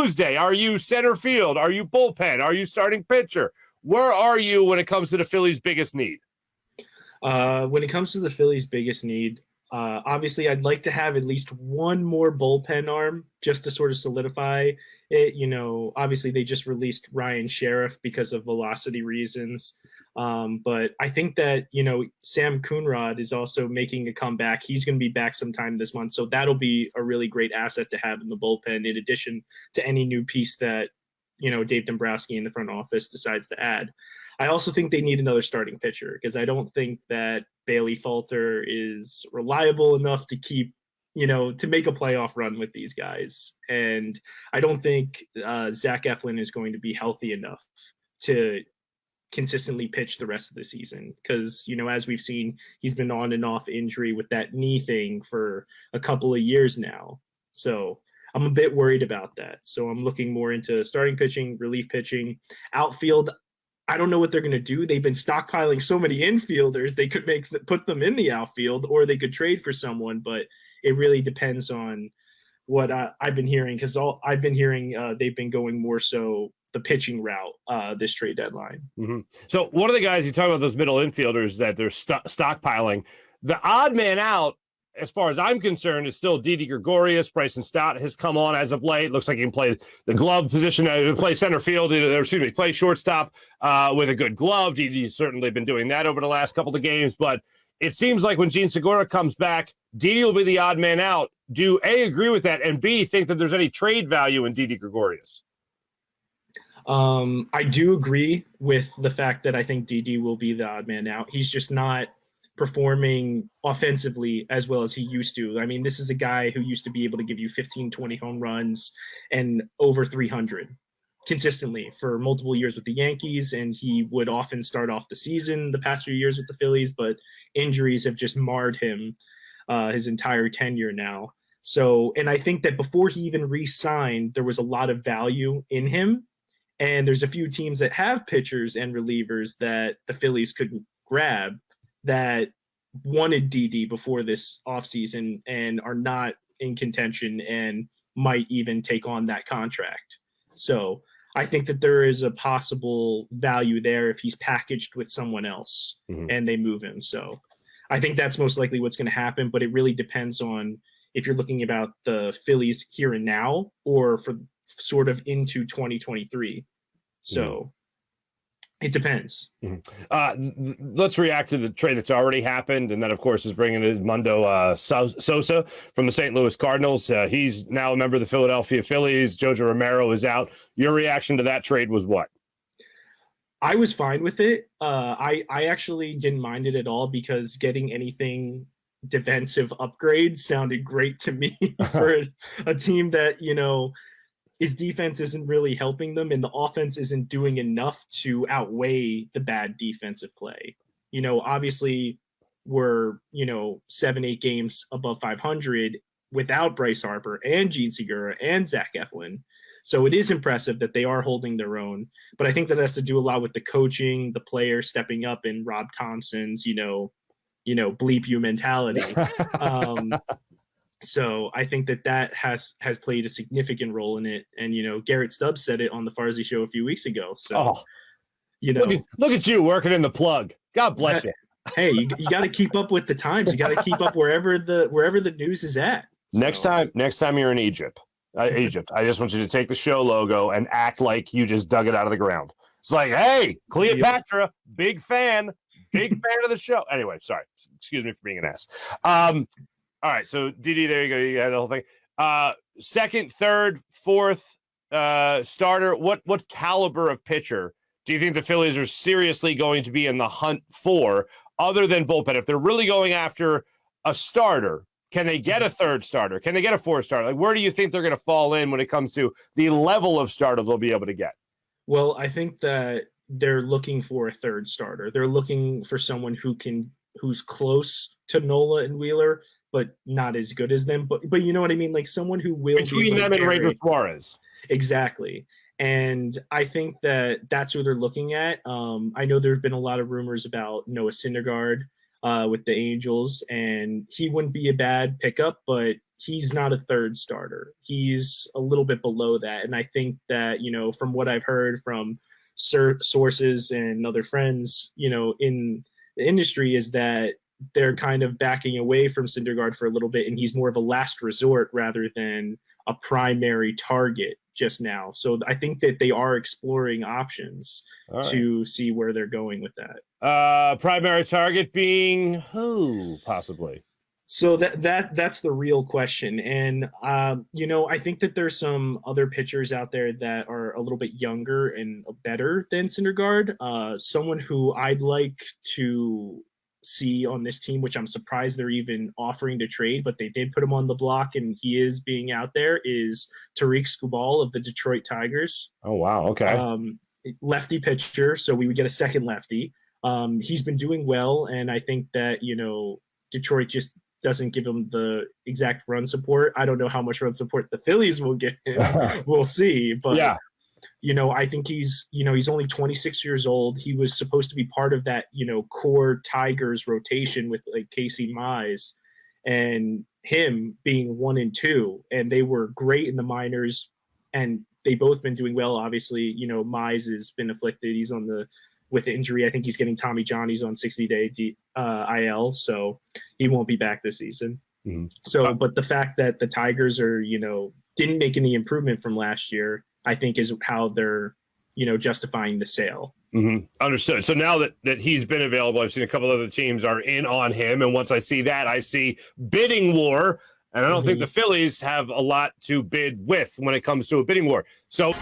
Tuesday? Are you center field? Are you bullpen? Are you starting pitcher? Where are you when it comes to the Phillies' biggest need? When it comes to the Phillies' biggest need, obviously I'd like to have at least one more bullpen arm just to sort of solidify it. Obviously they just released Ryan Sheriff because of velocity reasons. But I think that, Sam Coonrod is also making a comeback. He's going to be back sometime this month. So that'll be a really great asset to have in the bullpen, in addition to any new piece that, Dave Dombrowski in the front office decides to add. I also think they need another starting pitcher, because I don't think that Bailey Falter is reliable enough to keep, to make a playoff run with these guys. And I don't think Zach Eflin is going to be healthy enough to consistently pitch the rest of the season, because, as we've seen, he's been on and off injury with that knee thing for a couple of years now. So I'm a bit worried about that. So I'm looking more into starting pitching, relief pitching, outfield. I don't know what they're going to do. They've been stockpiling so many infielders. They could put them in the outfield, or they could trade for someone, but it really depends on what I've been hearing, because I've been hearing they've been going more so the pitching route this trade deadline. Mm-hmm. So one of the guys you talk about, those middle infielders that they're stockpiling, the odd man out, as far as I'm concerned, is still Didi Gregorius. Bryson Stott has come on as of late. Looks like he can play the glove position, play center field, play shortstop with a good glove. Didi's certainly been doing that over the last couple of games, but it seems like when Gene Segura comes back, Didi will be the odd man out. Do A, agree with that, and B, think that there's any trade value in Didi Gregorius? I do agree with the fact that I think Didi will be the odd man out. He's just not performing offensively as well as he used to. I mean, this is a guy who used to be able to give you 15, 20 home runs and over 300 consistently for multiple years with the Yankees, and he would often start off the season the past few years with the Phillies, but injuries have just marred him his entire tenure now. So, and I think that before he even re-signed, there was a lot of value in him, and there's a few teams that have pitchers and relievers that the Phillies couldn't grab that wanted Didi before this offseason and are not in contention and might even take on that contract. So I think that there is a possible value there if he's packaged with someone else and they move him. So I think that's most likely what's going to happen, but it really depends on if you're looking about the Phillies here and now or for sort of into 2023. So it depends. Let's react to the trade that's already happened, and that, of course, is bringing in Mundo Sosa from the St. Louis Cardinals. He's now a member of the Philadelphia Phillies. Jojo Romero is out. Your reaction to that trade was what? I was fine with it. I actually didn't mind it at all, because getting anything defensive upgrades sounded great to me for a team that, his defense isn't really helping them, and the offense isn't doing enough to outweigh the bad defensive play. Obviously we're, 7-8 games above 500 without Bryce Harper and Gene Segura and Zach Eflin. So it is impressive that they are holding their own, but I think that has to do a lot with the coaching, the players stepping up, and Rob Thompson's, bleep you mentality. So I think that has played a significant role in it. And, Garrett Stubbs said it on the Farzy Show a few weeks ago. So, look at you working in the plug. God bless you. Hey, you got to keep up with the times. You got to keep up wherever the news is at. So. Next time you're in Egypt, I just want you to take the show logo and act like you just dug it out of the ground. It's like, hey, Cleopatra, big fan of the show. Anyway, sorry. Excuse me for being an ass. All right, so Didi, there you go. You got the whole thing. Second, third, fourth starter. What caliber of pitcher do you think the Phillies are seriously going to be in the hunt for, other than bullpen? If they're really going after a starter, can they get a third starter? Can they get a fourth starter? Like, where do you think they're going to fall in when it comes to the level of starter they'll be able to get? Well, I think that they're looking for a third starter. They're looking for someone who's close to Nola and Wheeler, but not as good as them. But you know what I mean? Like someone who will between them and Ranger Suarez. Exactly. And I think that that's who they're looking at. I know there have been a lot of rumors about Noah Syndergaard. with the Angels, and he wouldn't be a bad pickup, but he's not a third starter. He's a little bit below that. And I think that, you know, from what I've heard from sources and other friends, you know, in the industry, is that they're kind of backing away from Syndergaard for a little bit, and he's more of a last resort rather than a primary target just now. So I think that they are exploring options to see where they're going with that. Primary target being who, possibly? So that's the real question. And, you know, I think that there's some other pitchers out there that are a little bit younger and better than Syndergaard. Someone who I'd like to see on this team, which I'm surprised they're even offering to trade, but they did put him on the block and he is being out there, is Tarik Skubal of the Detroit Tigers. Oh, wow. Okay. Lefty pitcher. So we would get a second lefty. He's been doing well. And I think that, you know, Detroit just doesn't give him the exact run support. I don't know how much run support the Phillies will get him. We'll see. But, yeah, you know, I think he's only 26 years old. He was supposed to be part of that, you know, core Tigers rotation with like Casey Mize and him being 1 and 2. And they were great in the minors and they both been doing well. Obviously, you know, Mize has been afflicted. He's with injury. I think he's getting Tommy John. He's on 60-day IL, so he won't be back this season. Mm-hmm. So, but the fact that the Tigers are, you know, didn't make any improvement from last year, I think is how they're, you know, justifying the sale. Mm-hmm. Understood. So now that he's been available, I've seen a couple other teams are in on him. And once I see that, I see bidding war. And I don't think the Phillies have a lot to bid with when it comes to a bidding war. So